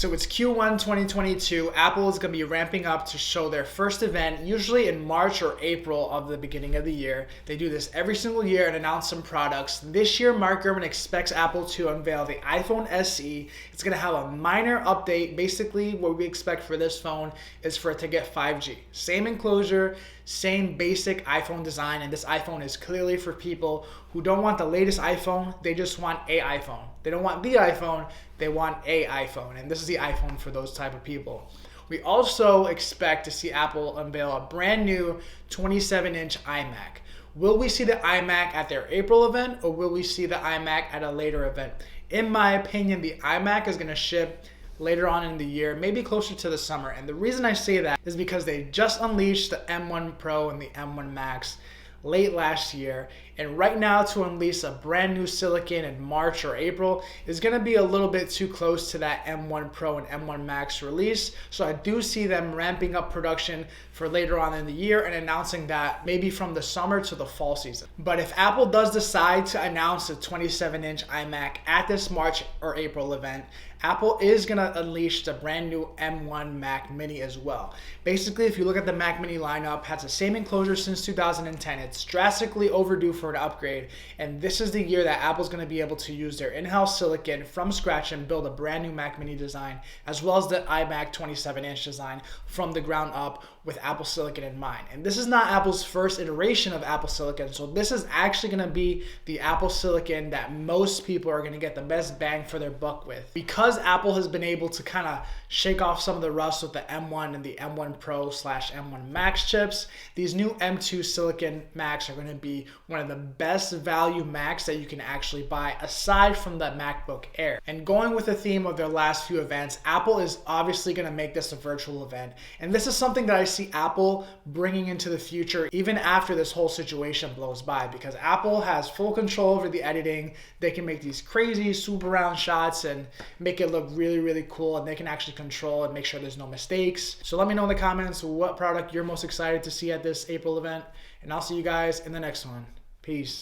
So it's Q1 2022. Apple is going to be ramping up to show their first event, usually in March or April of the beginning of the year. They do this every single year and announce some products. This year, Mark Gurman expects Apple to unveil the iPhone SE. It's going to have a minor update. Basically, what we expect for this phone is for it to get 5G. Same enclosure, same basic iPhone design, and this iPhone is clearly for people who don't want the latest iPhone, they just want a iPhone. They don't want the iPhone, they want a iPhone, and this is the iPhone for those type of people. We also expect to see Apple unveil a brand new 27-inch iMac. Will we see the iMac at their April event, or will we see the iMac at a later event? In my opinion, the iMac is going to ship later on in the year, maybe closer to the summer. And the reason I say that is because they just unleashed the M1 Pro and the M1 Max late last year, and right now to unleash a brand new silicon in March or April is going to be a little bit too close to that M1 Pro and M1 Max release. So I do see them ramping up production for later on in the year and announcing that maybe from the summer to the fall season. But if Apple does decide to announce a 27-inch iMac at this March or April event, Apple is going to unleash the brand new M1 Mac Mini as well. Basically, if you look at the Mac Mini lineup, has the same enclosure since 2010. It's drastically overdue for an upgrade, and this is the year that Apple's going to be able to use their in-house silicon from scratch and build a brand new Mac Mini design, as well as the iMac 27-inch design from the ground up with Apple Silicon in mind. And this is not Apple's first iteration of Apple Silicon, so this is actually going to be the Apple Silicon that most people are going to get the best bang for their buck with. Because Apple has been able to kind of shake off some of the rust with the M1 and the M1 Pro / M1 Max chips, these new M2 Silicon Macs are going to be one of the best value Macs that you can actually buy aside from the MacBook Air. And going with the theme of their last few events, Apple is obviously going to make this a virtual event. And this is something that I see Apple bringing into the future even after this whole situation blows by, because Apple has full control over the editing. They can make these crazy super round shots and make it look really, really cool, and they can actually control and make sure there's no mistakes. So let me know in the comments what product you're most excited to see at this April event, and I'll see you guys in the next one. Peace.